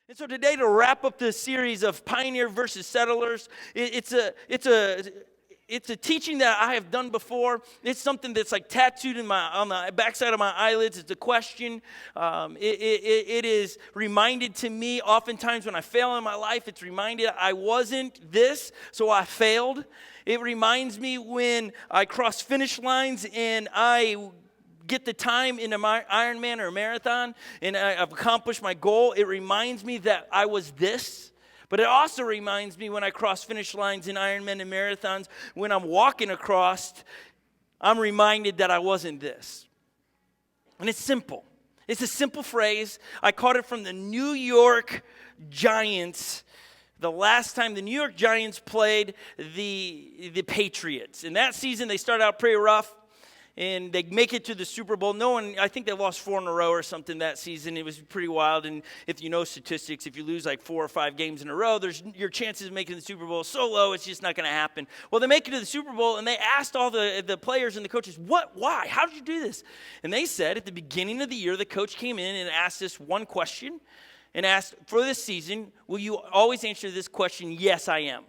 And so today, to wrap up this series of Pioneer versus Settlers, it's a teaching that I have done before. It's something that's like tattooed on the backside of my eyelids. It's a question. It is reminded to me oftentimes when I fail in my life. It's reminded I wasn't this, so I failed. It reminds me when I cross finish lines and I get the time in an Ironman or a marathon and I've accomplished my goal. It reminds me that I was this. But it also reminds me when I cross finish lines in Ironman and marathons, when I'm walking across, I'm reminded that I wasn't this. And it's simple. It's a simple phrase. I caught it from the New York Giants. The last time the New York Giants played the Patriots. In that season, they started out pretty rough. And they make it to the Super Bowl. I think they lost 4 in a row or something that season. It was pretty wild. And if you know statistics, if you lose like 4 or 5 games in a row, your chances of making the Super Bowl so low, it's just not going to happen. Well, they make it to the Super Bowl, and they asked all the players and the coaches, why? How did you do this? And they said at the beginning of the year, the coach came in and asked this one question and asked, for this season, will you always answer this question, yes, I am?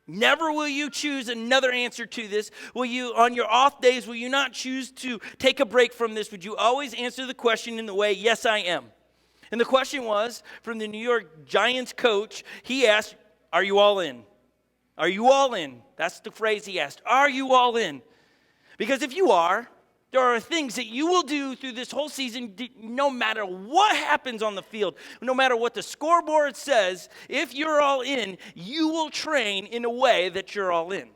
Never will you choose another answer to this. Will you, on your off days, will you not choose to take a break from this? Would you always answer the question in the way, yes, I am? And the question was, from the New York Giants coach, he asked, are you all in? Are you all in? That's the phrase he asked. Are you all in? Because if you are, there are things that you will do through this whole season no matter what happens on the field, no matter what the scoreboard says. If you're all in, you will train in a way that you're all in.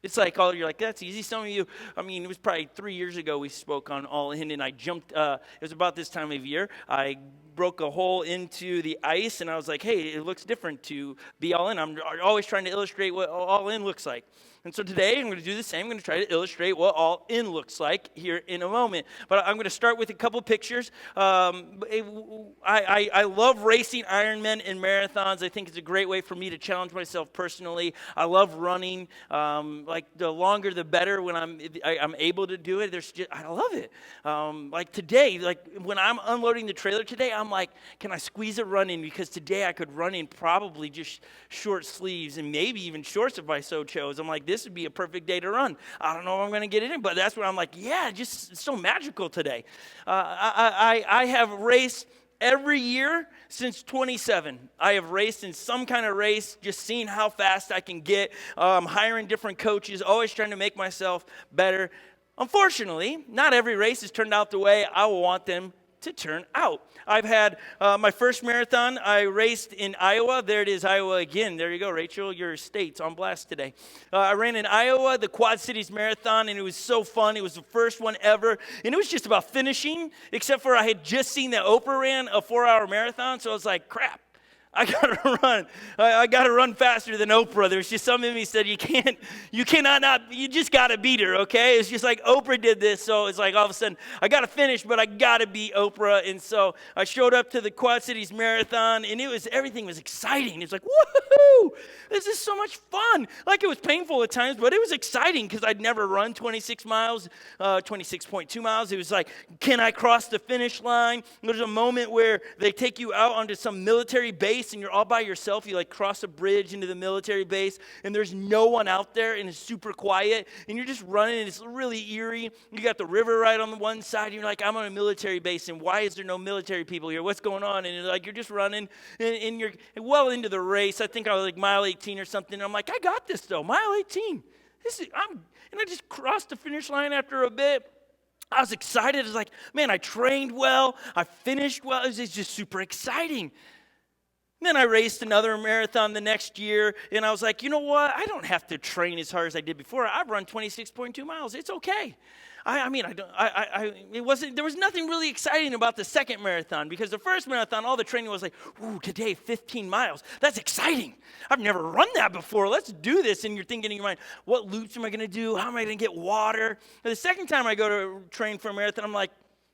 It's like, you're like, that's easy. Some of you, it was probably 3 years ago we spoke on all in, and I jumped, it was about this time of year. I broke a hole into the ice, and I was like, hey, it looks different to be all in. I'm always trying to illustrate what all in looks like. And so today, I'm going to do the same. I'm going to try to illustrate what all in looks like here in a moment. But I'm going to start with a couple pictures. I love racing Ironman and marathons. I think it's a great way for me to challenge myself personally. I love running. Like the longer the better when I'm able to do it. I love it. Like today, like when I'm unloading the trailer today, I'm like, can I squeeze a run in? Because today I could run in probably just short sleeves and maybe even shorts if I so chose. I'm like, this would be a perfect day to run. I don't know if I'm going to get it in, but that's where I'm like, yeah, just it's so magical today. I have raced every year since 27. I have raced in some kind of race, just seeing how fast I can get, hiring different coaches, always trying to make myself better. Unfortunately, not every race has turned out the way I want them to turn out. I've had my first marathon. I raced in Iowa. There it is, Iowa again. There you go, Rachel. Your state's on blast today. I ran in Iowa, the Quad Cities Marathon, and it was so fun. It was the first one ever, and it was just about finishing, except for I had just seen that Oprah ran a 4-hour marathon, so I was like, crap. I gotta run. I gotta run faster than Oprah. There's just something in me said you just gotta beat her, okay? It's just like Oprah did this, so it's like all of a sudden I gotta finish, but I gotta beat Oprah. And so I showed up to the Quad Cities Marathon, and everything was exciting. It's like, woohoo! This is so much fun. Like it was painful at times, but it was exciting because I'd never run 26 miles, 26.2 miles. It was like, can I cross the finish line? There's a moment where they take you out onto some military base, and you're all by yourself. You like cross a bridge into the military base, and there's no one out there, and it's super quiet, and you're just running, and it's really eerie. You got the river right on the one side, and you're like, I'm on a military base, and why is there no military people here? What's going on? And you're just running, and you're well into the race. I think I was like mile 18 or something, and I'm like, I got this though, mile 18. And I just crossed the finish line after a bit. I was excited. I was like, man, I trained well. I finished well. It was just super exciting. Then I raced another marathon the next year, and I was like, you know what? I don't have to train as hard as I did before. I've run 26.2 miles. It's okay. There was nothing really exciting about the second marathon, because the first marathon, all the training was like, ooh, today 15 miles. That's exciting. I've never run that before. Let's do this. And you're thinking in your mind, what loops am I going to do? How am I going to get water? And the second time I go to train for a marathon, I'm like,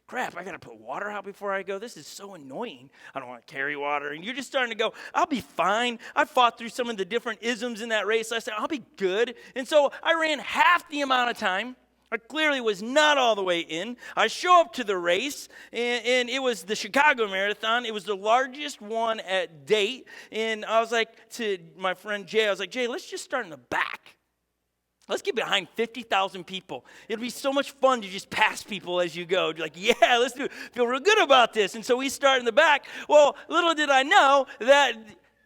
crap, I got to put water out before I go. This is so annoying. I don't want to carry water. And you're just starting to go, I'll be fine. I fought through some of the different isms in that race last time. I'll be good. And so I ran half the amount of time I clearly was not all the way in. I show up to the race, and it was the Chicago Marathon. It was the largest one at date. And I was like to my friend Jay, I was like, Jay, let's just start in the back. Let's get behind 50,000 people. It'll be so much fun to just pass people as you go. You're like, yeah, let's do it. Feel real good about this. And so we start in the back. Well, little did I know that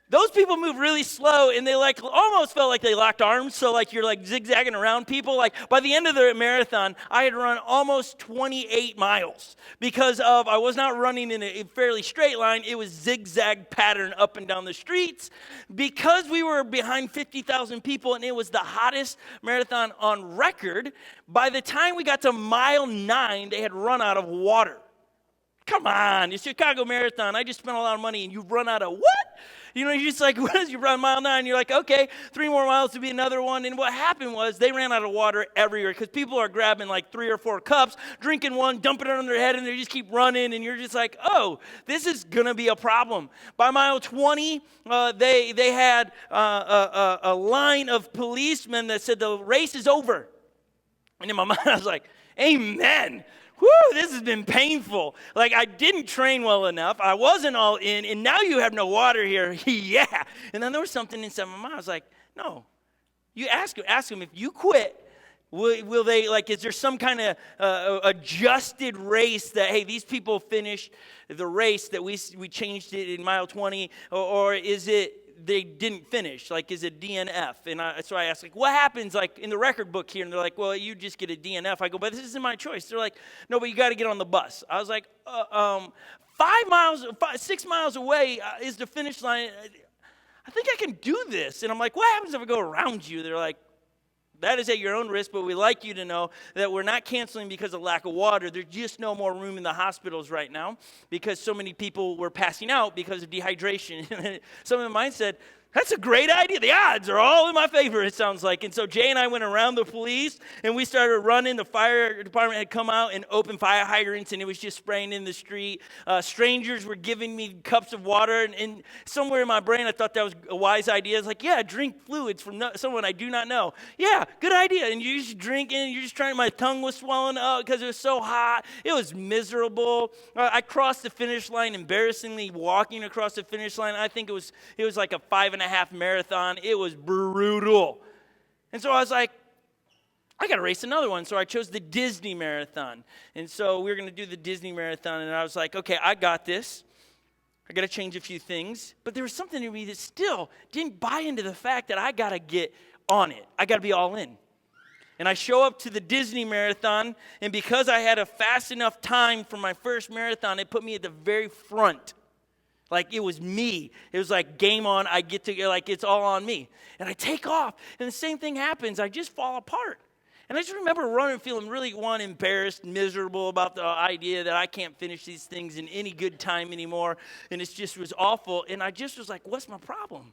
those people move really slow, and they like almost felt like they locked arms. So like you're like zigzagging around people. Like by the end of the marathon, I had run almost 28 miles because of I was not running in a fairly straight line. It was zigzag pattern up and down the streets because we were behind 50,000 people, and it was the hottest marathon on record. By the time we got to mile 9, they had run out of water. Come on, it's Chicago Marathon. I just spent a lot of money, and you run out of what? You know, you're just like, what is you run mile 9? You're like, okay, 3 more miles to be another one. And what happened was they ran out of water everywhere because people are grabbing like 3 or 4 cups, drinking one, dumping it on their head, and they just keep running. And you're just like, oh, this is going to be a problem. By mile 20, they had a line of policemen that said the race is over. And in my mind, I was like, amen. Whew, this has been painful. Like, I didn't train well enough. I wasn't all in, and now you have no water here. Yeah. And then there was something inside my mind. I was like, no. You ask them if you quit, will they, like, is there some kind of adjusted race that, hey, these people finished the race that we changed it in mile 20, or is it they didn't finish? Like, is it DNF? And so I asked, like, what happens, like, in the record book here? And they're like, well, you just get a DNF. I go, but this isn't my choice. They're like, no, but you got to get on the bus. I was like, 6 miles away is the finish line. I think I can do this. And I'm like, what happens if I go around you? They're like, that is at your own risk, but we'd like you to know that we're not canceling because of lack of water. There's just no more room in the hospitals right now because so many people were passing out because of dehydration. Some of mine said, that's a great idea. The odds are all in my favor, it sounds like. And so Jay and I went around the police, and we started running. The fire department had come out and opened fire hydrants, and it was just spraying in the street. Strangers were giving me cups of water, and somewhere in my brain I thought that was a wise idea. It's like, yeah, drink fluids from someone I do not know. Yeah, good idea. And you're just drinking, and you're just trying. My tongue was swelling up because it was so hot. It was miserable. I crossed the finish line embarrassingly walking across the finish line. I think it was like a 5.5 marathon. It was brutal. And so I was like, I got to race another one. So I chose the Disney Marathon. And so we were going to do the Disney Marathon. And I was like, okay, I got this. I got to change a few things. But there was something in me that still didn't buy into the fact that I got to get on it. I got to be all in. And I show up to the Disney Marathon. And because I had a fast enough time for my first marathon, it put me at the very front. Like, it was me. It was like, game on. I get to, like, it's all on me. And I take off, and the same thing happens. I just fall apart. And I just remember running, feeling really, embarrassed, miserable about the idea that I can't finish these things in any good time anymore. And it just was awful. And I just was like, what's my problem?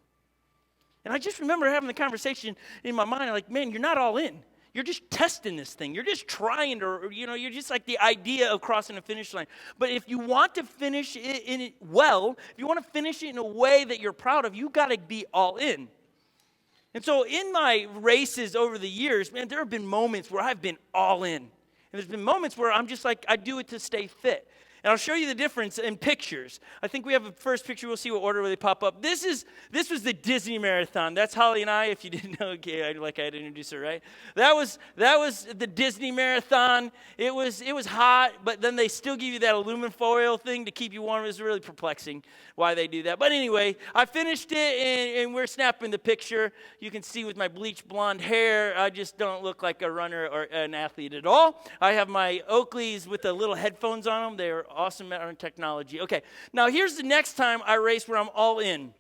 And I just remember having the conversation in my mind, like, man, you're not all in. You're just testing this thing. You're just trying to, you're just like the idea of crossing the finish line. But if you want to finish it in it well, if you want to finish it in a way that you're proud of, you got to be all in. And so in my races over the years, man, there have been moments where I've been all in. And there's been moments where I'm just like, I do it to stay fit. And I'll show you the difference in pictures. I think we have a first picture. We'll see what order they pop up. This was the Disney Marathon. That's Holly and I. If you didn't know, okay, I had to introduce her, right? That was the Disney Marathon. It was hot, but then they still give you that aluminum foil thing to keep you warm. It was really perplexing why they do that. But anyway, I finished it, and we're snapping the picture. You can see with my bleached blonde hair, I just don't look like a runner or an athlete at all. I have my Oakleys with the little headphones on them. They're awesome technology. Okay, now here's the next time I race where I'm all in.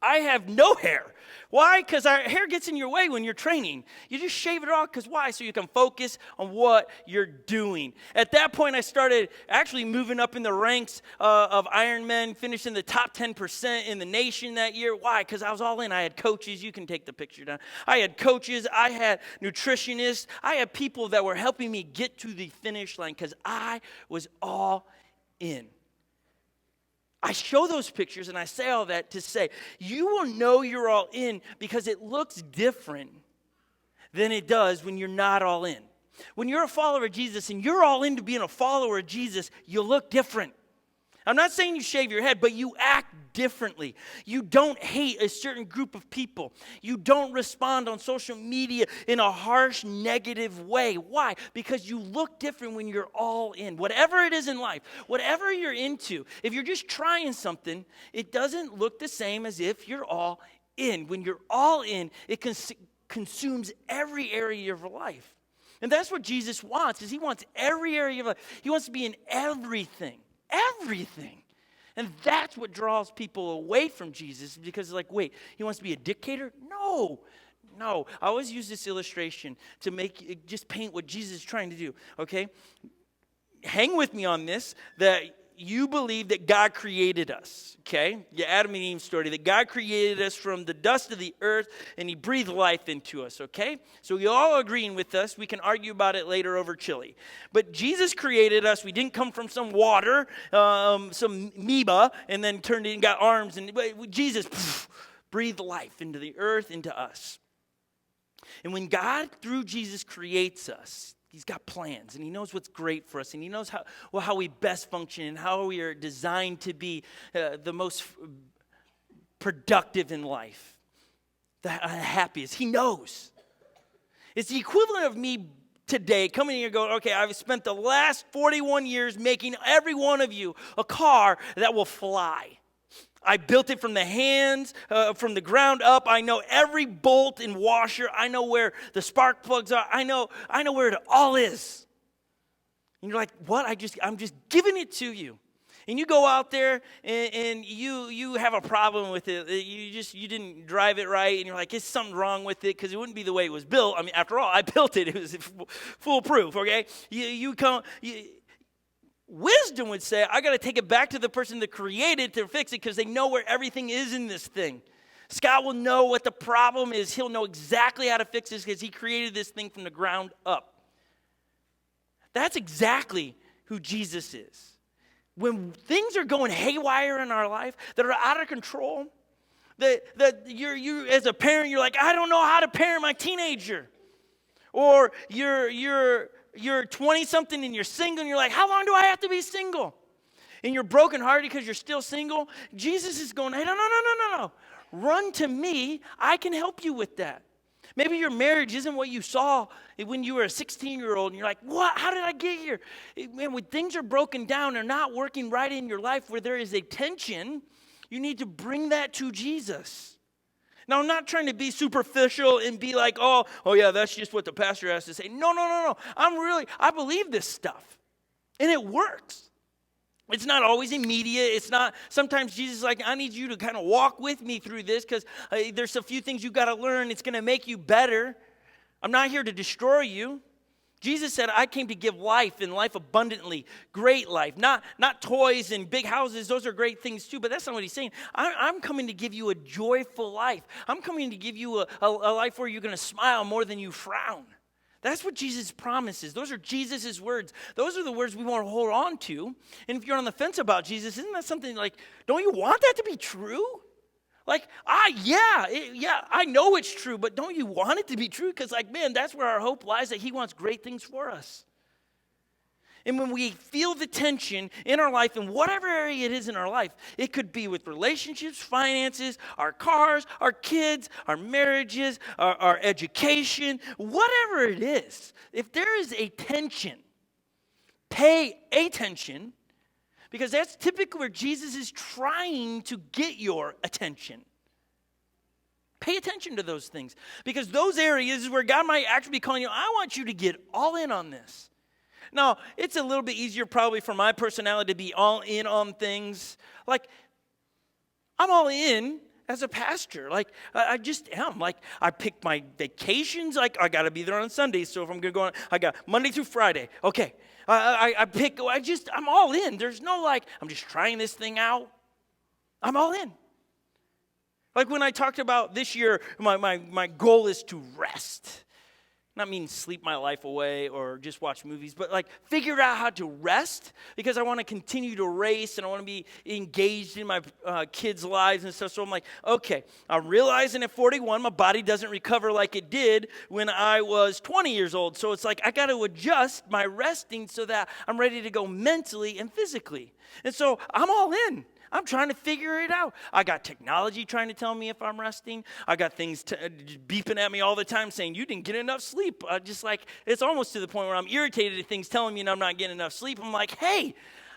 I have no hair. Why? Because our hair gets in your way when you're training. You just shave it off. Because why? So you can focus on what you're doing. At that point, I started actually moving up in the ranks of Ironmen, finishing the top 10% in the nation that year. Why? Because I was all in. I had coaches. You can take the picture down. I had coaches. I had nutritionists. I had people that were helping me get to the finish line because I was all in. I show those pictures and I say all that to say, you will know you're all in because it looks different than it does when you're not all in. When you're a follower of Jesus and you're all into being a follower of Jesus, you look different. I'm not saying you shave your head, but you act differently. You don't hate a certain group of people. You don't respond on social media in a harsh, negative way. Why? Because you look different when you're all in. Whatever it is in life, whatever you're into, if you're just trying something, it doesn't look the same as if you're all in. When you're all in, it consumes every area of your life. And that's what Jesus wants, is he wants every area of life. He wants to be in everything. Everything. And that's what draws people away from Jesus, because it's like, wait, he wants to be a dictator? No. I always use this illustration to just paint what Jesus is trying to do, okay? Hang with me on this, that you believe that God created us, okay? The Adam and Eve story, that God created us from the dust of the earth and he breathed life into us, okay? So you're all agreeing with us. We can argue about it later over chili. But Jesus created us. We didn't come from some water, some amoeba, and then turned in and got arms. And Jesus breathed life into the earth, into us. And when God, through Jesus, creates us, he's got plans, and he knows what's great for us, and he knows how we best function and how we are designed to be the most productive in life, the happiest. He knows. It's the equivalent of me today coming here and going, okay, I've spent the last 41 years making every one of you a car that will fly. I built it from the hands, from the ground up. I know every bolt and washer. I know where the spark plugs are. I know where it all is. And you're like, what? I'm just giving it to you. And you go out there and you have a problem with it. You didn't drive it right, and you're like, there's something wrong with it because it wouldn't be the way it was built. I mean, after all, I built it. It was foolproof. Okay, Wisdom would say, I got to take it back to the person that created to fix it, because they know where everything is in this thing. Scott will know what the problem is. He'll know exactly how to fix this because he created this thing from the ground up. That's exactly who Jesus is. When things are going haywire in our life that are out of control, that you as a parent, you're like, I don't know how to parent my teenager. Or you're 20-something and you're single, and you're like, how long do I have to be single? And you're brokenhearted because you're still single. Jesus is going, hey, no. Run to me. I can help you with that. Maybe your marriage isn't what you saw when you were a 16-year-old, and you're like, what? How did I get here? Man, when things are broken down, they're not working right in your life, where there is a tension, you need to bring that to Jesus. Now, I'm not trying to be superficial and be like, oh yeah, that's just what the pastor has to say. No. I believe this stuff. And it works. It's not always immediate. It's not, sometimes Jesus is like, I need you to kind of walk with me through this, because there's a few things you got to learn. It's going to make you better. I'm not here to destroy you. Jesus said, I came to give life, and life abundantly, great life. Not toys and big houses. Those are great things too, but that's not what he's saying. I'm coming to give you a joyful life. I'm coming to give you a life where you're going to smile more than you frown. That's what Jesus promises. Those are Jesus' words. Those are the words we want to hold on to. And if you're on the fence about Jesus, isn't that something like, don't you want that to be true? Like, I know it's true, but don't you want it to be true? Because, man, that's where our hope lies, that he wants great things for us. And when we feel the tension in our life, in whatever area it is in our life, it could be with relationships, finances, our cars, our kids, our marriages, our education, whatever it is. If there is a tension, pay attention, because that's typically where Jesus is trying to get your attention. Pay attention to those things, because those areas is where God might actually be calling you, I want you to get all in on this. Now, it's a little bit easier probably for my personality to be all in on things. Like, I'm all in as a pastor. Like, I just am. Like, I pick my vacations. Like, I got to be there on Sundays. So if I'm going to go on, I got Monday through Friday. Okay. I'm all in. There's no like, I'm just trying this thing out. I'm all in. Like when I talked about this year, my goal is to rest. Not mean sleep my life away or just watch movies, but like figure out how to rest because I want to continue to race and I want to be engaged in my kids' lives and stuff. So I'm like, okay, I'm realizing at 41 my body doesn't recover like it did when I was 20 years old. So it's like I got to adjust my resting so that I'm ready to go mentally and physically. And so I'm all in. I'm trying to figure it out. I got technology trying to tell me if I'm resting. I got things beeping at me all the time saying, you didn't get enough sleep. Just like, it's almost to the point where I'm irritated at things telling me I'm not getting enough sleep. I'm like, hey,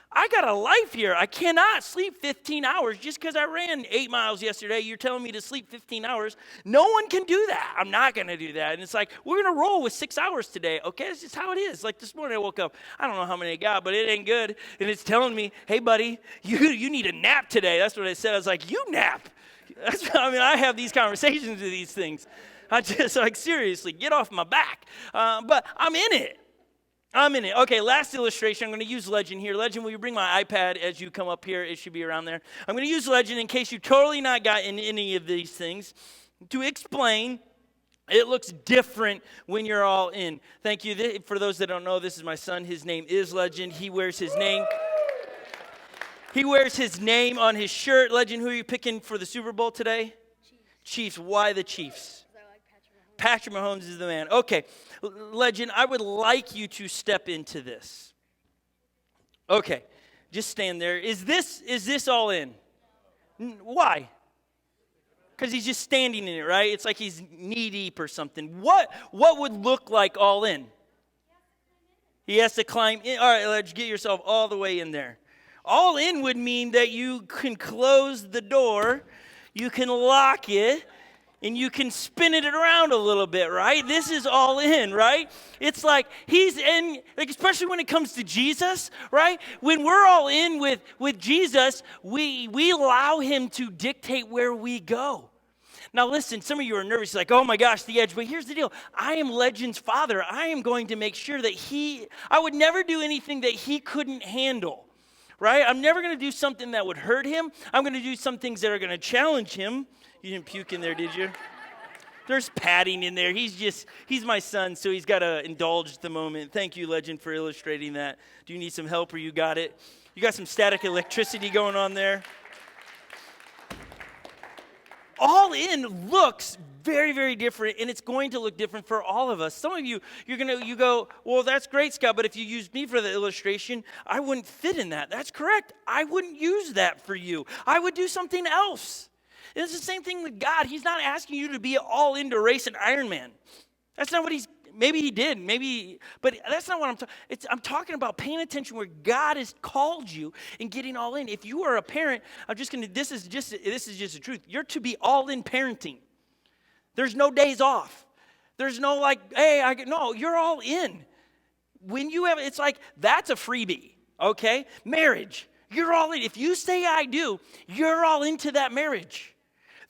I got a life here. I cannot sleep 15 hours just because I ran 8 miles yesterday. You're telling me to sleep 15 hours. No one can do that. I'm not going to do that. And it's like, we're going to roll with 6 hours today. Okay, that's just how it is. Like this morning I woke up, I don't know how many I got, but it ain't good. And it's telling me, hey, buddy, you need a nap today. That's what I said. I was like, you nap. I have these conversations with these things. I just like, seriously, get off my back. But I'm in it. Okay, last illustration. I'm going to use Legend here. Legend, will you bring my iPad as you come up here? It should be around there. I'm going to use Legend in case you totally not got in any of these things to explain it looks different when you're all in. Thank you. For those that don't know, this is my son. His name is Legend. He wears his name. He wears his name on his shirt. Legend, who are you picking for the Super Bowl today? Chiefs. Why the Chiefs? I like Patrick Mahomes. Patrick Mahomes is the man. Okay, Legend, I would like you to step into this. Okay, just stand there. Is this all in? Why? Because he's just standing in it, right? It's like he's knee deep or something. What would look like all in? He has to climb in. All right, let's get yourself all the way in there. All in would mean that you can close the door, you can lock it, and you can spin it around a little bit, right? This is all in, right? It's like he's in, like especially when it comes to Jesus, right? When we're all in with Jesus, we allow him to dictate where we go. Now listen, some of you are nervous, like, oh my gosh, the edge. But here's the deal. I am Legend's father. I am going to make sure that I would never do anything that he couldn't handle, right? I'm never going to do something that would hurt him. I'm going to do some things that are going to challenge him. You didn't puke in there, did you? There's padding in there. He's my son, so he's got to indulge the moment. Thank you, Legend, for illustrating that. Do you need some help or you got it? You got some static electricity going on there? All in looks very, very different, and it's going to look different for all of us. Some of you, you go, well, that's great, Scott, but if you used me for the illustration, I wouldn't fit in that. That's correct. I wouldn't use that for you. I would do something else. And it's the same thing with God. He's not asking you to be all in to race an Ironman. That's not what maybe he did, but that's not what I'm talking. I'm talking about paying attention where God has called you and getting all in. If you are a parent, this is just the truth. You're to be all in parenting. There's no days off. There's no like, hey, no, you're all in. When you have, it's like, that's a freebie, okay? Marriage, you're all in. If you say I do, you're all into that marriage.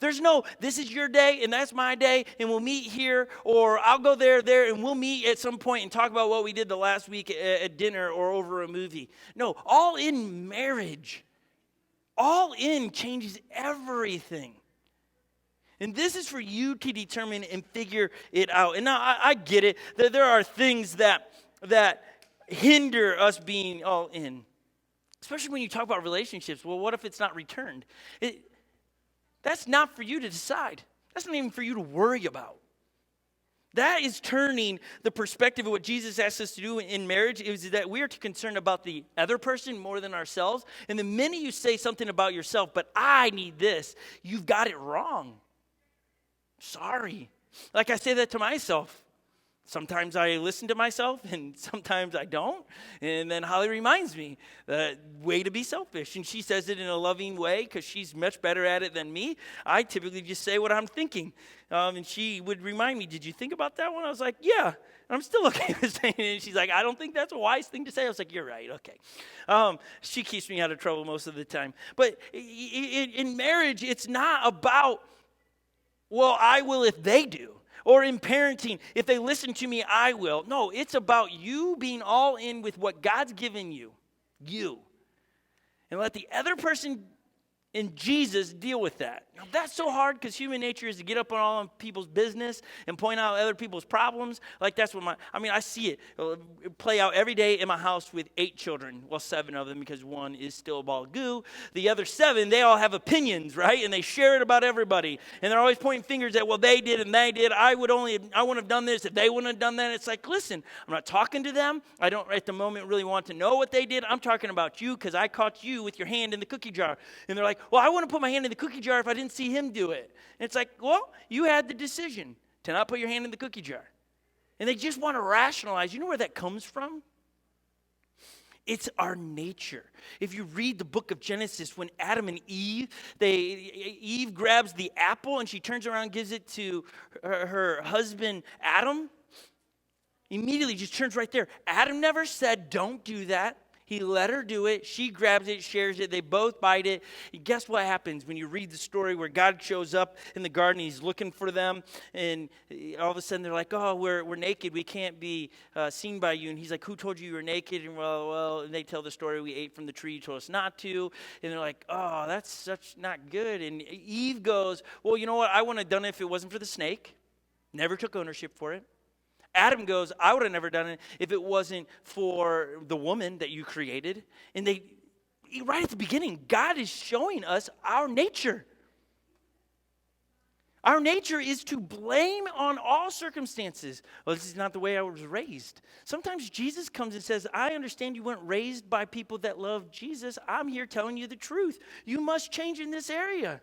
There's no, this is your day and that's my day and we'll meet here or I'll go there and we'll meet at some point and talk about what we did the last week at dinner or over a movie. No, all in marriage. All in changes everything. And this is for you to determine and figure it out. And now I get it. There are things that hinder us being all in. Especially when you talk about relationships. Well, what if it's not returned? That's not for you to decide. That's not even for you to worry about. That is turning the perspective of what Jesus asked us to do in marriage is that we are to concern about the other person more than ourselves. And the minute you say something about yourself, but I need this, you've got it wrong. Sorry. Like I say that to myself. Sometimes I listen to myself and sometimes I don't. And then Holly reminds me, way to be selfish. And she says it in a loving way because she's much better at it than me. I typically just say what I'm thinking. And she would remind me, did you think about that one? I was like, yeah. And I'm still okay with saying it. And she's like, I don't think that's a wise thing to say. I was like, you're right. Okay. She keeps me out of trouble most of the time. But in marriage, it's not about, well, I will if they do. Or in parenting, if they listen to me, I will. No, it's about you being all in with what God's given you. You. And let the other person and Jesus deal with that. Now, that's so hard because human nature is to get up on all people's business and point out other people's problems. Like that's what I see it play out every day in my house with 8 children. Well, 7 of them because one is still a ball of goo. The other 7, they all have opinions, right? And they share it about everybody. And they're always pointing fingers at, well, they did and they did. I wouldn't have done this if they wouldn't have done that. It's like, listen, I'm not talking to them. I don't at the moment really want to know what they did. I'm talking about you because I caught you with your hand in the cookie jar. And they're like, well, I wouldn't put my hand in the cookie jar if I didn't see him do it. And it's like, well, you had the decision to not put your hand in the cookie jar. And they just want to rationalize. You know where that comes from? It's our nature. If you read the book of Genesis, when Adam and Eve grabs the apple and she turns around and gives it to her husband, Adam, immediately just turns right there. Adam never said, don't do that. He let her do it. She grabs it, shares it. They both bite it. And guess what happens when you read the story where God shows up in the garden? He's looking for them. And all of a sudden they're like, oh, we're naked. We can't be seen by you. And he's like, who told you were naked? And and they tell the story. We ate from the tree. You told us not to. And they're like, oh, that's such not good. And Eve goes, well, you know what? I wouldn't have done it if it wasn't for the snake. Never took ownership for it. Adam goes, I would have never done it if it wasn't for the woman that you created. And right at the beginning, God is showing us our nature. Our nature is to blame on all circumstances. Well, this is not the way I was raised. Sometimes Jesus comes and says, I understand you weren't raised by people that love Jesus. I'm here telling you the truth. You must change in this area.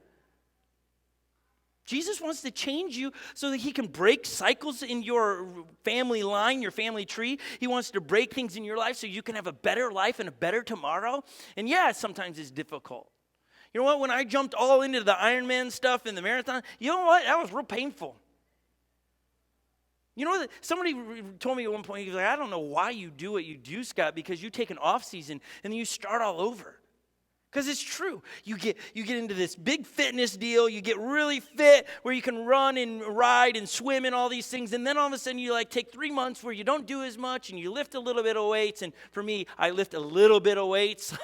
Jesus wants to change you so that he can break cycles in your family line, your family tree. He wants to break things in your life so you can have a better life and a better tomorrow. And yeah, sometimes it's difficult. You know what? When I jumped all into the Ironman stuff and the marathon, you know what? That was real painful. You know, somebody told me at one point, he was like, I don't know why you do what you do, Scott, because you take an off season and then you start all over. Because it's true. You get into this big fitness deal. You get really fit where you can run and ride and swim and all these things. And then all of a sudden you take 3 months where you don't do as much and you lift a little bit of weights. And for me, I lift a little bit of weights,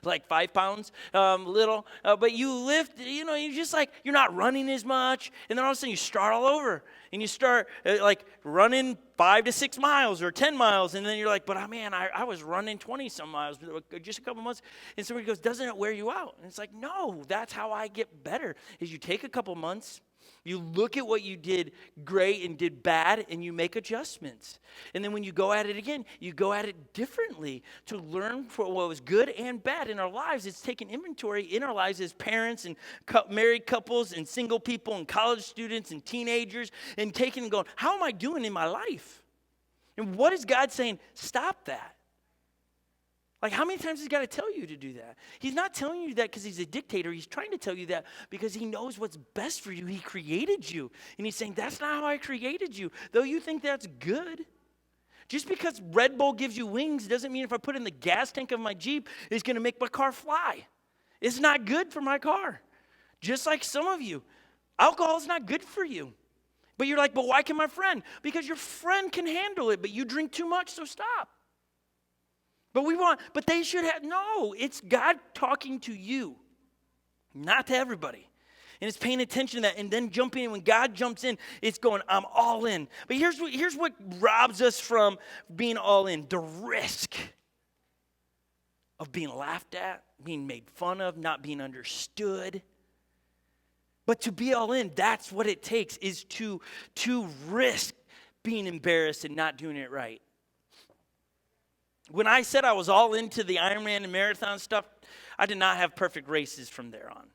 like 5 pounds, little. But you lift, you're just you're not running as much. And then all of a sudden you start all over. And you start running 5 to 6 miles or 10 miles. And then you're like, but man, I was running 20 some miles just a couple months. And somebody goes, doesn't it wear you out? And it's like, no, that's how I get better is you take a couple months. You look at what you did great and did bad, and you make adjustments. And then when you go at it again, you go at it differently to learn for what was good and bad in our lives. It's taking inventory in our lives as parents and married couples and single people and college students and teenagers and taking and going, how am I doing in my life? And what is God saying? Stop that. How many times has he got to tell you to do that? He's not telling you that because he's a dictator. He's trying to tell you that because he knows what's best for you. He created you. And he's saying, that's not how I created you. Though you think that's good. Just because Red Bull gives you wings doesn't mean if I put it in the gas tank of my Jeep, it's going to make my car fly. It's not good for my car. Just like some of you, alcohol is not good for you. But you're like, but why can my friend? Because your friend can handle it, but you drink too much, so stop. But they should have, no, it's God talking to you, not to everybody. And it's paying attention to that and then jumping in. When God jumps in, it's going, I'm all in. But here's what robs us from being all in. The risk of being laughed at, being made fun of, not being understood. But to be all in, that's what it takes, is to risk being embarrassed and not doing it right. When I said I was all into the Ironman and marathon stuff, I did not have perfect races from there on.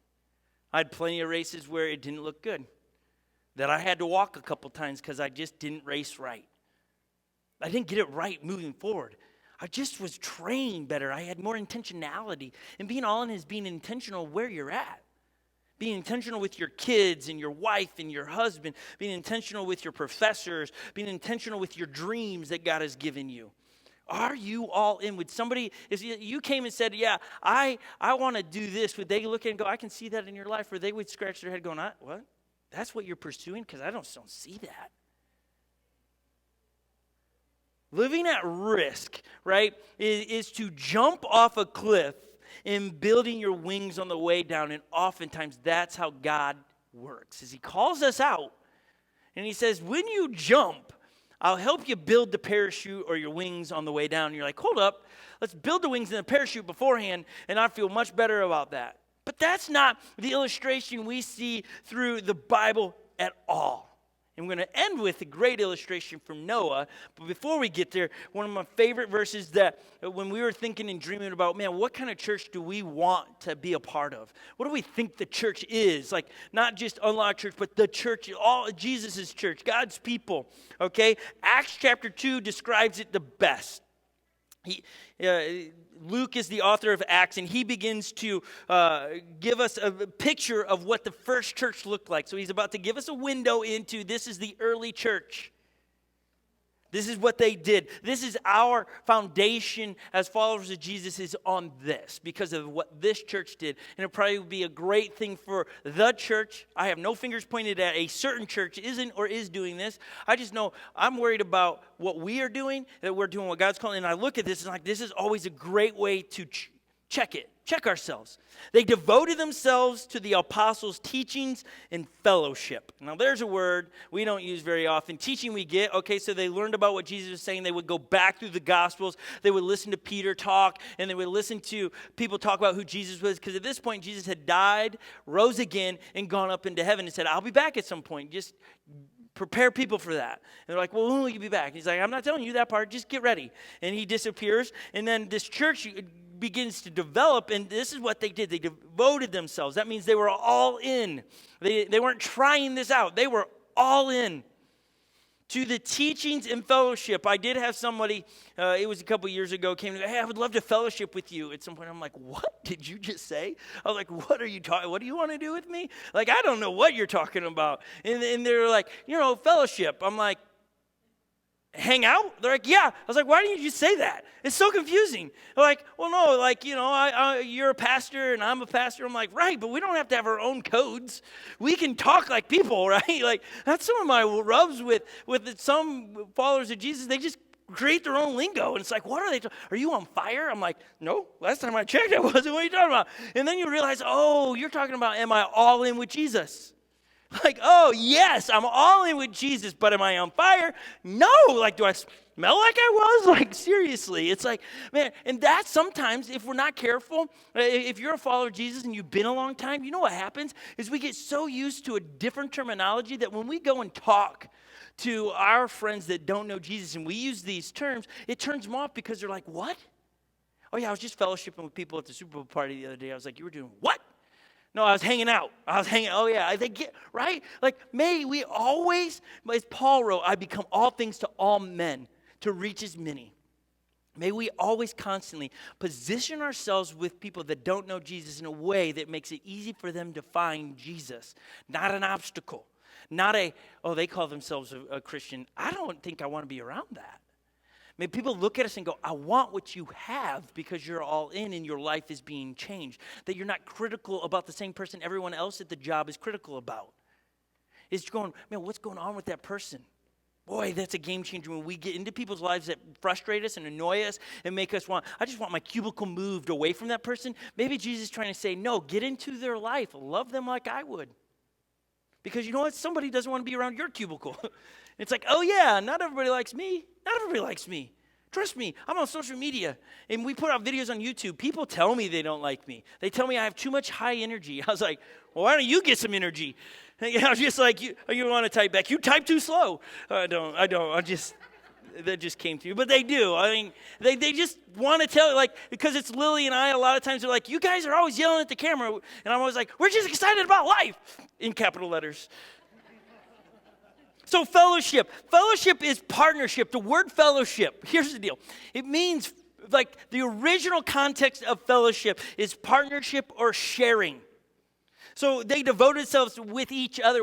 I had plenty of races where it didn't look good, that I had to walk a couple times because I just didn't race right. I didn't get it right moving forward. I just was trained better. I had more intentionality. And being all in is being intentional where you're at. Being intentional with your kids and your wife and your husband. Being intentional with your professors. Being intentional with your dreams that God has given you. Are you all in with somebody? If you came and said, yeah, I want to do this, would they look at it and go, I can see that in your life? Or they would scratch their head going, what? That's what you're pursuing? Because I don't see that. Living at risk, right, is to jump off a cliff in building your wings on the way down. And oftentimes that's how God works, is he calls us out. And he says, when you jump, I'll help you build the parachute or your wings on the way down. And you're like, hold up, let's build the wings and the parachute beforehand, and I feel much better about that. But that's not the illustration we see through the Bible at all. And we're going to end with a great illustration from Noah. But before we get there, one of my favorite verses that when we were thinking and dreaming about, man, what kind of church do we want to be a part of? What do we think the church is? Like, not just Unlock Church, but the church, all Jesus' church, God's people, okay? Acts chapter 2 describes it the best. Luke is the author of Acts, and he begins to give us a picture of what the first church looked like. So he's about to give us a window into this is the early church. This is what they did. This is our foundation as followers of Jesus is on this because of what this church did. And it probably would be a great thing for the church. I have no fingers pointed at a certain church isn't or is doing this. I just know I'm worried about what we are doing, that we're doing what God's calling. And I look at this and like, this is always a great way to check it. Check ourselves. They devoted themselves to the apostles' teachings and fellowship. Now, there's a word we don't use very often. Teaching we get. Okay, so they learned about what Jesus was saying. They would go back through the Gospels. They would listen to Peter talk, and they would listen to people talk about who Jesus was. Because at this point, Jesus had died, rose again, and gone up into heaven and said, I'll be back at some point. Just prepare people for that. And they're like, well, when will you be back? And he's like, I'm not telling you that part. Just get ready. And he disappears. And then this church begins to develop, and this is what they did. They devoted themselves. That means they were all in. They weren't trying this out. They were all in to the teachings and fellowship. I did have somebody, it was a couple years ago, came to me, hey, I would love to fellowship with you. At some point, I'm like, what did you just say? I was like, what are you talking, what do you want to do with me? Like, I don't know what you're talking about. And they're like, fellowship. I'm like, hang out? They're like, yeah. I was like, why didn't you just say that? It's so confusing. They're like, well, no, like, you're a pastor and I'm a pastor. I'm like, right, but we don't have to have our own codes. We can talk like people, right? Like, that's some of my rubs with some followers of Jesus. They just create their own lingo. And it's like, what are they are you on fire? I'm like, no, last time I checked, I wasn't. What are you talking about? And then you realize, oh, you're talking about, am I all in with Jesus? Like, oh, yes, I'm all in with Jesus, but am I on fire? No. Like, do I smell like I was? Like, seriously. It's like, man, and that sometimes, if we're not careful, if you're a follower of Jesus and you've been a long time, you know what happens is we get so used to a different terminology that when we go and talk to our friends that don't know Jesus and we use these terms, it turns them off because they're like, what? Oh, yeah, I was just fellowshipping with people at the Super Bowl party the other day. I was like, you were doing what? No, I was hanging out. Oh yeah, they get, right? Like, may we always, as Paul wrote, I become all things to all men to reach as many. May we always constantly position ourselves with people that don't know Jesus in a way that makes it easy for them to find Jesus, not an obstacle, not they call themselves a Christian. I don't think I want to be around that. May people look at us and go, I want what you have because you're all in and your life is being changed. That you're not critical about the same person everyone else at the job is critical about. It's going, man, what's going on with that person? Boy, that's a game changer when we get into people's lives that frustrate us and annoy us and make us I just want my cubicle moved away from that person. Maybe Jesus is trying to say, no, get into their life. Love them like I would. Because you know what? Somebody doesn't want to be around your cubicle. It's like, oh yeah, not everybody likes me. Not everybody likes me. Trust me, I'm on social media, and we put out videos on YouTube. People tell me they don't like me. They tell me I have too much high energy. I was like, well, why don't you get some energy? I was just like, you want to type back. You type too slow. I don't. That just came to you. But they do. I mean, they just want to tell, like, because it's Lily and I, a lot of times they're like, you guys are always yelling at the camera. And I'm always like, we're just excited about life, in capital letters. So fellowship is partnership. The word fellowship, here's the deal. It means, like, the original context of fellowship is partnership or sharing. So they devoted themselves with each other.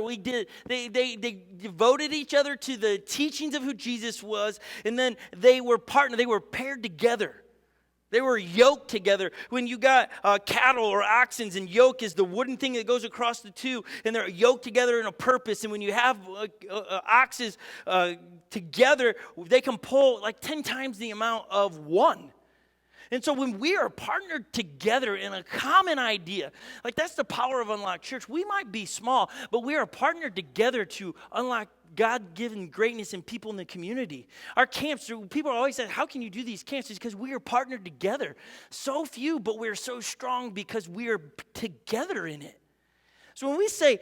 They devoted each other to the teachings of who Jesus was, and then they were paired together. They were yoked together. When you got cattle or oxen, and yoke is the wooden thing that goes across the two, and they're yoked together in a purpose. And when you have oxes together, they can pull like 10 times the amount of one. And so when we are partnered together in a common idea, like that's the power of Unlock Church. We might be small, but we are partnered together to unlock God-given greatness in people in the community. Our camps, people always say, how can you do these camps? It's because we are partnered together. So few, but we're so strong because we are together in it. So when we say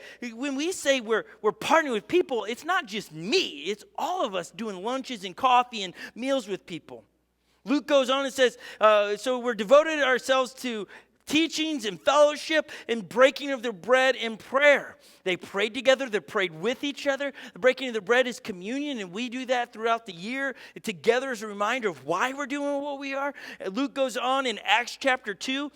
we're partnering with people, it's not just me. It's all of us doing lunches and coffee and meals with people. Luke goes on and says, so we're devoted ourselves to teachings and fellowship and breaking of the bread and prayer. They prayed together. They prayed with each other. The breaking of the bread is communion, and we do that throughout the year together as a reminder of why we're doing what we are. Luke goes on in Acts chapter 2,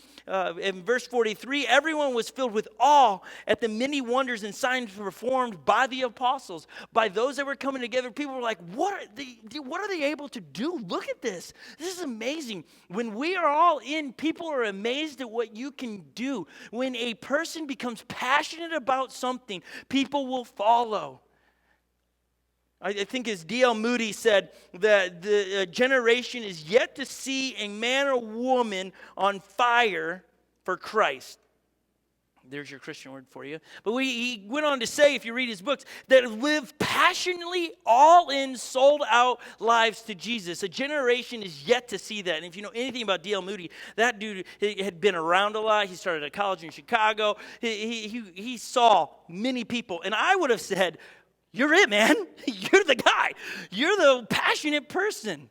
in verse 43, everyone was filled with awe at the many wonders and signs performed by the apostles, by those that were coming together. People were like, what are they able to do? Look at this. This is amazing. When we are all in, people are amazed at what you can do. When a person becomes passionate about something, people will follow. I think as D.L. Moody said, that the generation is yet to see a man or woman on fire for Christ. There's your Christian word for you. But he went on to say, if you read his books, that live passionately, all in, sold out lives to Jesus. A generation is yet to see that. And if you know anything about D.L. Moody, that dude had been around a lot. He started a college in Chicago. He saw many people. And I would have said, you're it, man. You're the guy. You're the passionate person.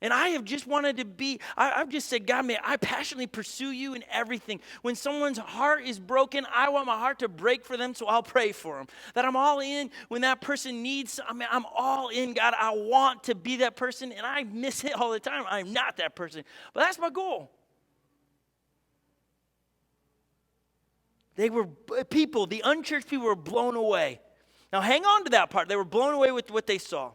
And I have just wanted to be, I've just said, God, may I passionately pursue you in everything. When someone's heart is broken, I want my heart to break for them, so I'll pray for them. That I'm all in when that person needs, I'm all in, God. I want to be that person, and I miss it all the time. I'm not that person. But that's my goal. They were people, the unchurched people were blown away. Now hang on to that part. They were blown away with what they saw.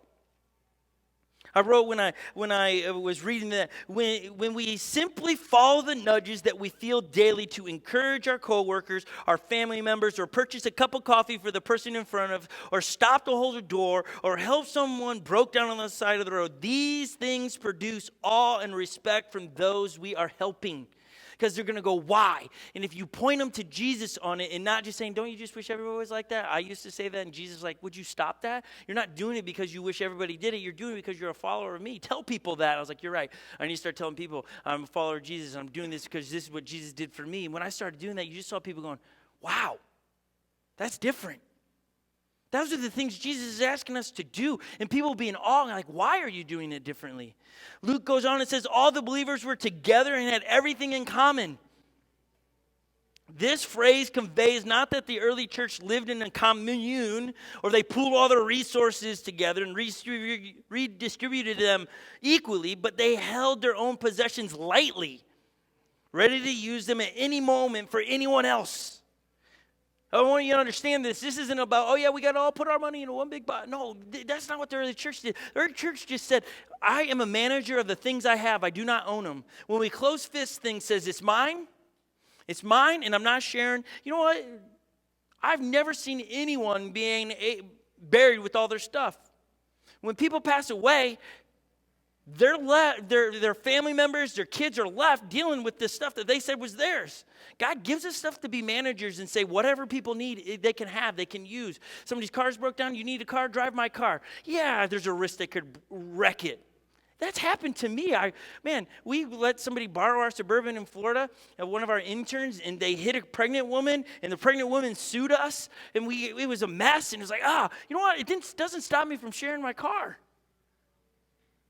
I wrote when I was reading that, when we simply follow the nudges that we feel daily to encourage our coworkers, our family members, or purchase a cup of coffee for the person in front of, or stop to hold a door, or help someone broke down on the side of the road, these things produce awe and respect from those we are helping. Because they're going to go, why? And if you point them to Jesus on it and not just saying, don't you just wish everybody was like that? I used to say that, and Jesus is like, would you stop that? You're not doing it because you wish everybody did it. You're doing it because you're a follower of me. Tell people that. I was like, you're right. I need to start telling people I'm a follower of Jesus. I'm doing this because this is what Jesus did for me. And when I started doing that, you just saw people going, wow, that's different. Those are the things Jesus is asking us to do. And people will be in awe and like, why are you doing it differently? Luke goes on and says, all the believers were together and had everything in common. This phrase conveys not that the early church lived in a commune or they pooled all their resources together and redistributed them equally, but they held their own possessions lightly, ready to use them at any moment for anyone else. I want you to understand this. This isn't about, oh yeah, we got to all put our money into one big pot. No, that's not what the early church did. The early church just said, I am a manager of the things I have. I do not own them. When we close fist thing says, it's mine, and I'm not sharing. You know what? I've never seen anyone being buried with all their stuff. When people pass away, their family members, their kids are left dealing with this stuff that they said was theirs. God gives us stuff to be managers and say whatever people need, they can have, they can use. Somebody's car's broke down, you need a car, drive my car. Yeah, there's a risk that could wreck it. That's happened to me. We let somebody borrow our Suburban in Florida, one of our interns, and they hit a pregnant woman, and the pregnant woman sued us, and it was a mess, and it was like, you know what? It doesn't stop me from sharing my car.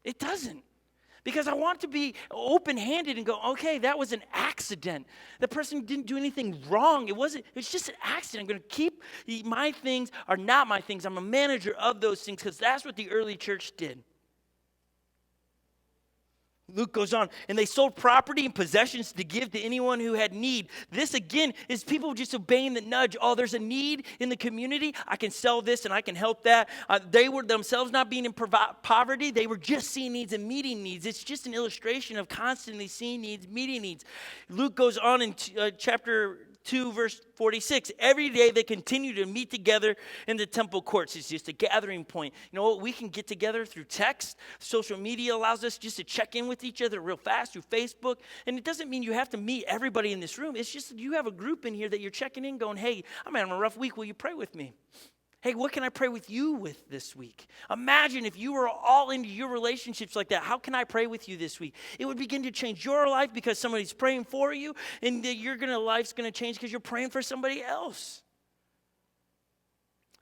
It doesn't. Because I want to be open-handed and go, okay, that was an accident. The person didn't do anything wrong. It's just an accident. I'm going to keep my things are not my things. I'm a manager of those things because that's what the early church did. Luke goes on, and they sold property and possessions to give to anyone who had need. This, again, is people just obeying the nudge. Oh, there's a need in the community. I can sell this and I can help that. They were themselves not being in poverty. They were just seeing needs and meeting needs. It's just an illustration of constantly seeing needs, meeting needs. Luke goes on in chapter 2, verse 46. Every day they continue to meet together in the temple courts. It's just a gathering point. You know what? We can get together through text. Social media allows us just to check in with each other real fast through Facebook. And it doesn't mean you have to meet everybody in this room. It's just that you have a group in here that you're checking in going, hey, I'm having a rough week. Will you pray with me? Hey, what can I pray with you with this week? Imagine if you were all into your relationships like that. How can I pray with you this week? It would begin to change your life because somebody's praying for you, and life's going to change because you're praying for somebody else.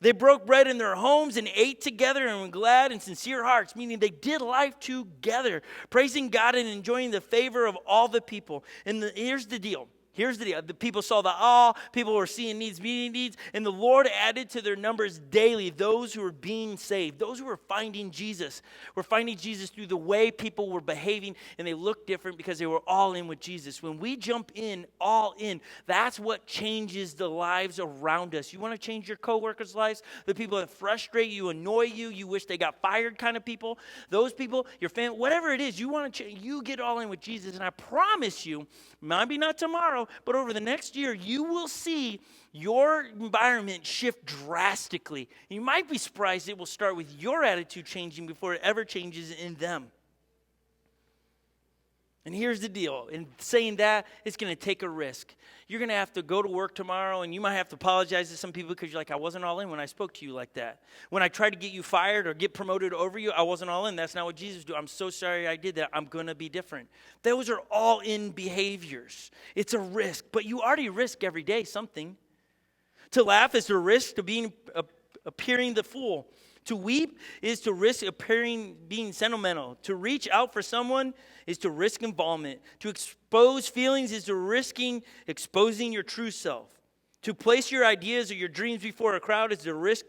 They broke bread in their homes and ate together and were glad in sincere hearts, meaning they did life together, praising God and enjoying the favor of all the people. And here's the deal. The people saw the awe, people were seeing needs, meeting needs, and the Lord added to their numbers daily those who were being saved, those who were finding Jesus. Were finding Jesus through the way people were behaving, and they looked different because they were all in with Jesus. When we jump in, all in, that's what changes the lives around us. You want to change your coworkers' lives? The people that frustrate you, annoy you, you wish they got fired kind of people, those people, your family, whatever it is, you want to change, you get all in with Jesus, and I promise you, maybe not tomorrow, but over the next year, you will see your environment shift drastically. You might be surprised it will start with your attitude changing before it ever changes in them. And here's the deal. In saying that, it's going to take a risk. You're going to have to go to work tomorrow, and you might have to apologize to some people because you're like, I wasn't all in when I spoke to you like that. When I tried to get you fired or get promoted over you, I wasn't all in. That's not what Jesus do. I'm so sorry I did that. I'm going to be different. Those are all in behaviors. It's a risk, but you already risk every day something. To laugh is to risk to appearing the fool. To weep is to risk being sentimental. To reach out for someone is to risk involvement. To expose feelings is to risking exposing your true self. To place your ideas or your dreams before a crowd is to risk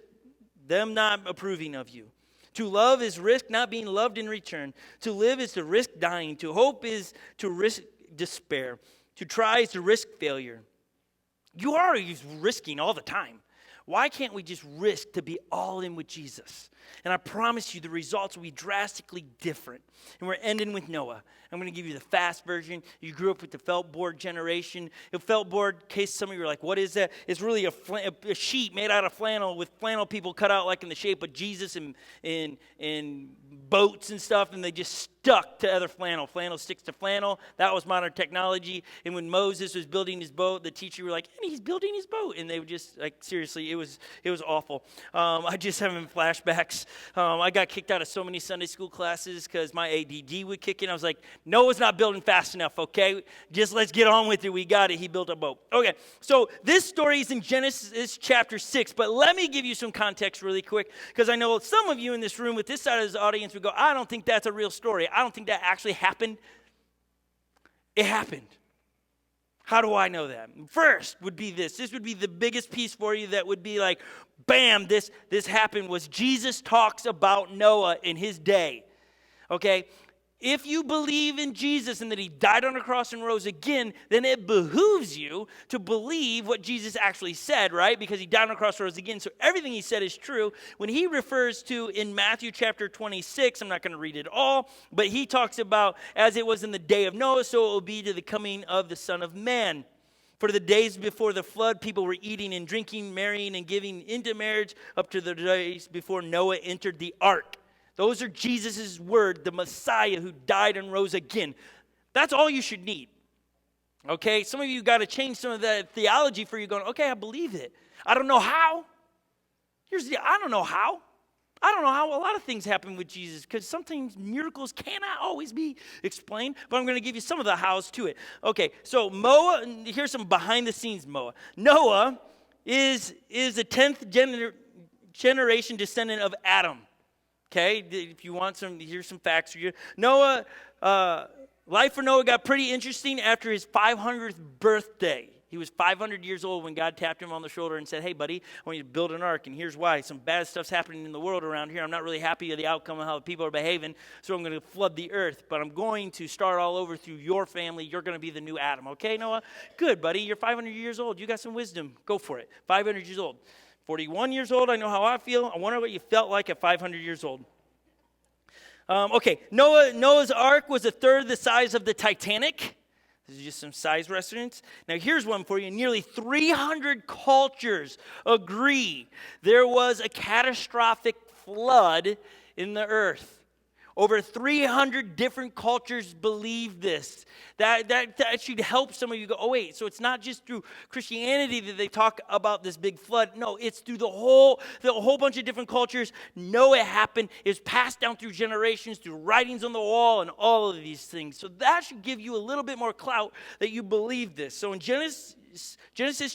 them not approving of you. To love is risk not being loved in return. To live is to risk dying. To hope is to risk despair. To try is to risk failure. You are risking all the time. Why can't we just risk to be all in with Jesus? And I promise you the results will be drastically different. And we're ending with Noah. I'm going to give you the fast version. You grew up with the felt board generation. The felt board, in case some of you are like, what is that? It's really a sheet made out of flannel with flannel people cut out like in the shape of Jesus and boats and stuff, and they just stuck to other flannel. Flannel sticks to flannel. That was modern technology. And when Moses was building his boat, the teacher were like, and he's building his boat. And they were just like, seriously, it was awful. I just having flashbacks. I got kicked out of so many Sunday school classes because my ADD would kick in. I was like, Noah's not building fast enough, okay? Just let's get on with it. We got it. He built a boat. Okay, so this story is in Genesis chapter 6, but let me give you some context really quick because I know some of you in this room with this side of the audience would go, I don't think that's a real story. I don't think that actually happened. It happened. How do I know that? First would be this. This would be the biggest piece for you that would be like, bam, this happened was Jesus talks about Noah in his day. Okay? If you believe in Jesus and that he died on the cross and rose again, then it behooves you to believe what Jesus actually said, right? Because he died on the cross and rose again, so everything he said is true. When he refers to in Matthew chapter 26, I'm not going to read it all, but he talks about as it was in the day of Noah, so it will be to the coming of the Son of Man. For the days before the flood, people were eating and drinking, marrying and giving into marriage up to the days before Noah entered the ark. Those are Jesus' word, the Messiah who died and rose again. That's all you should need. Okay? Some of you got to change some of that theology for you going, okay, I believe it. I don't know how. I don't know how. I don't know how a lot of things happen with Jesus because sometimes miracles cannot always be explained, but I'm going to give you some of the hows to it. Okay, so here's some behind the scenes Noah is a 10th generation descendant of Adam. Okay, if you want here's some facts for you. Life for Noah got pretty interesting after his 500th birthday. He was 500 years old when God tapped him on the shoulder and said, hey, buddy, I want you to build an ark, and here's why. Some bad stuff's happening in the world around here. I'm not really happy with the outcome of how people are behaving, so I'm going to flood the earth, but I'm going to start all over through your family. You're going to be the new Adam, okay, Noah? Good, buddy. You're 500 years old. You got some wisdom. Go for it. 500 years old. 41 years old, I know how I feel. I wonder what you felt like at 500 years old. Okay, Noah's ark was a third the size of the Titanic. This is just some size reference. Now here's one for you. Nearly 300 cultures agree there was a catastrophic flood in the earth. Over 300 different cultures believe this. That should help some of you go, oh wait, so it's not just through Christianity that they talk about this big flood. No, it's through the whole bunch of different cultures know it happened. It's passed down through generations, through writings on the wall and all of these things. So that should give you a little bit more clout that you believe this. So in Genesis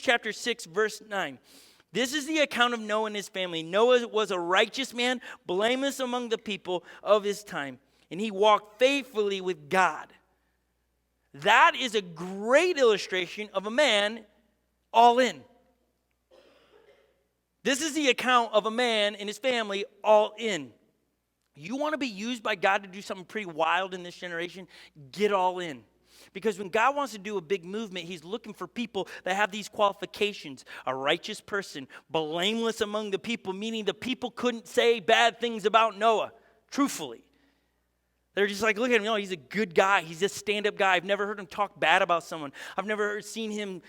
chapter 6, verse 9, this is the account of Noah and his family. Noah was a righteous man, blameless among the people of his time, and he walked faithfully with God. That is a great illustration of a man all in. This is the account of a man and his family all in. You want to be used by God to do something pretty wild in this generation? Get all in. Because when God wants to do a big movement, he's looking for people that have these qualifications. A righteous person, blameless among the people, meaning the people couldn't say bad things about Noah, truthfully. They're just like, look at him, he's a good guy. He's a stand-up guy. I've never heard him talk bad about someone. I've never seen him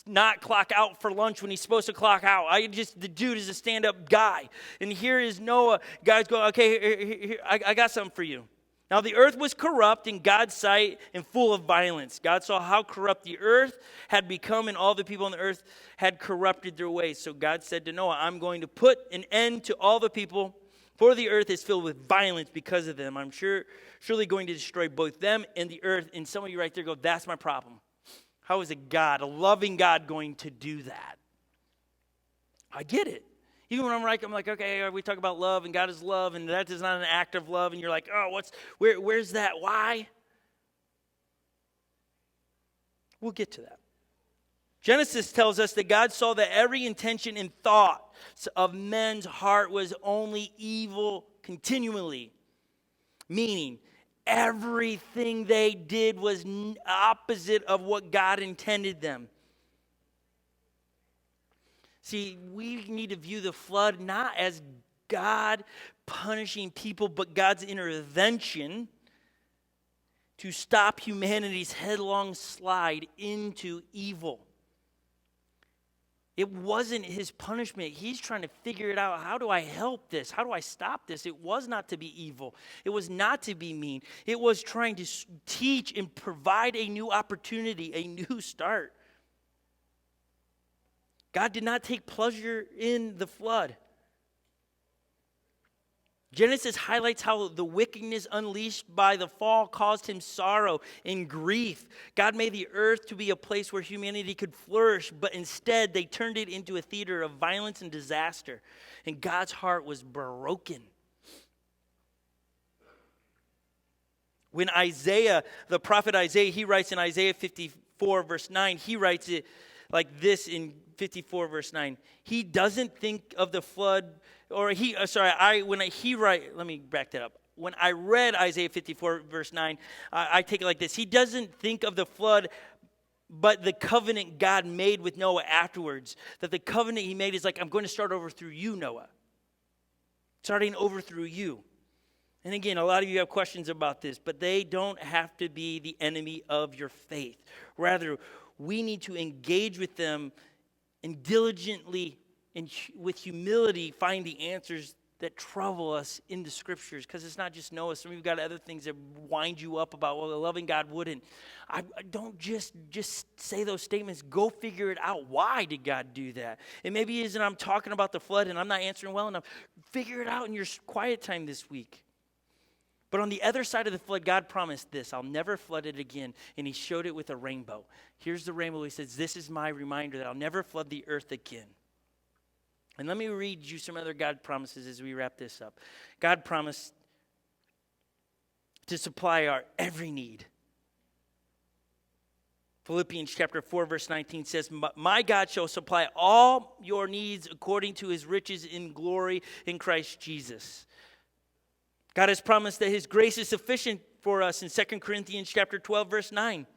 not clock out for lunch when he's supposed to clock out. The dude is a stand-up guy. And here is Noah. Guys go, okay, here, I got something for you. Now the earth was corrupt in God's sight and full of violence. God saw how corrupt the earth had become, and all the people on the earth had corrupted their ways. So God said to Noah, I'm going to put an end to all the people, for the earth is filled with violence because of them. I'm surely going to destroy both them and the earth. And some of you right there go, that's my problem. How is a loving God, going to do that? I get it. Even when I'm like, okay, we talk about love, and God is love, and that is not an act of love, and you're like, oh, where's that? Why? We'll get to that. Genesis tells us that God saw that every intention and thought of men's heart was only evil continually. Meaning, everything they did was opposite of what God intended them. See, we need to view the flood not as God punishing people, but God's intervention to stop humanity's headlong slide into evil. It wasn't his punishment. He's trying to figure it out. How do I help this? How do I stop this? It was not to be evil. It was not to be mean. It was trying to teach and provide a new opportunity, a new start. God did not take pleasure in the flood. Genesis highlights how the wickedness unleashed by the fall caused him sorrow and grief. God made the earth to be a place where humanity could flourish, but instead they turned it into a theater of violence and disaster. And God's heart was broken. When Isaiah, the prophet Isaiah, he writes in Isaiah 54 verse 9, he writes it like this in 54 verse 9. He doesn't think of the flood, let me back that up. When I read Isaiah 54 verse 9, I take it like this. He doesn't think of the flood, but the covenant God made with Noah afterwards. That the covenant he made is like, I'm going to start over through you, Noah. Starting over through you. And again, a lot of you have questions about this, but they don't have to be the enemy of your faith. Rather, we need to engage with them and diligently and with humility find the answers that trouble us in the scriptures. Because it's not just Noah. Some of you got other things that wind you up about, well, the loving God wouldn't. I don't just say those statements. Go figure it out. Why did God do that? And maybe it isn't I'm talking about the flood and I'm not answering well enough. Figure it out in your quiet time this week. But on the other side of the flood, God promised this: I'll never flood it again. And he showed it with a rainbow. Here's the rainbow. He says, this is my reminder that I'll never flood the earth again. And let me read you some other God promises as we wrap this up. God promised to supply our every need. Philippians chapter 4 verse 19 says, my God shall supply all your needs according to his riches in glory in Christ Jesus. God has promised that his grace is sufficient for us in 2 Corinthians chapter 12 verse 9.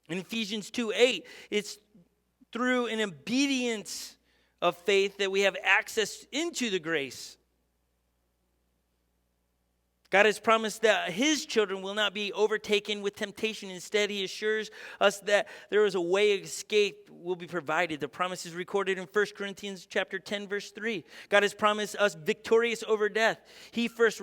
In Ephesians 2:8, it's through an obedience of faith that we have access into the grace. God has promised that his children will not be overtaken with temptation. Instead, he assures us that there is a way of escape will be provided. The promise is recorded in 1 Corinthians chapter 10, verse 3. God has promised us victorious over death. He first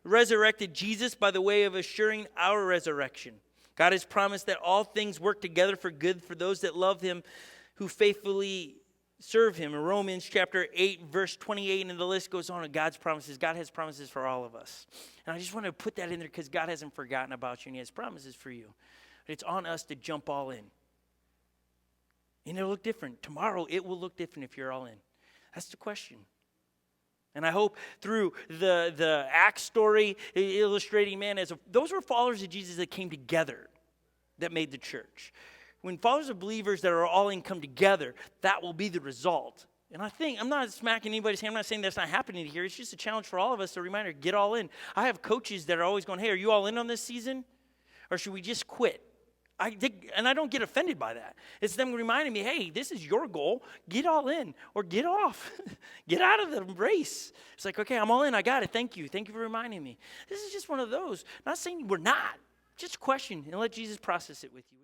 resurrected Jesus by the way of assuring our resurrection. God has promised that all things work together for good for those that love him, who faithfully serve him. In Romans chapter 8, verse 28, and the list goes on of God's promises. God has promises for all of us. And I just want to put that in there because God hasn't forgotten about you and he has promises for you. But it's on us to jump all in. And it'll look different. Tomorrow it will look different if you're all in. That's the question. And I hope through the Acts story illustrating, man, those were followers of Jesus that came together that made the church. When followers of believers that are all in come together, that will be the result. And I'm not smacking anybody's hand. I'm not saying that's not happening here. It's just a challenge for all of us, a reminder, get all in. I have coaches that are always going, hey, are you all in on this season? Or should we just quit? And I don't get offended by that. It's them reminding me, hey, this is your goal. Get all in or get off. Get out of the race. It's like, okay, I'm all in. I got it. Thank you. Thank you for reminding me. This is just one of those. Not saying we're not. Just question and let Jesus process it with you.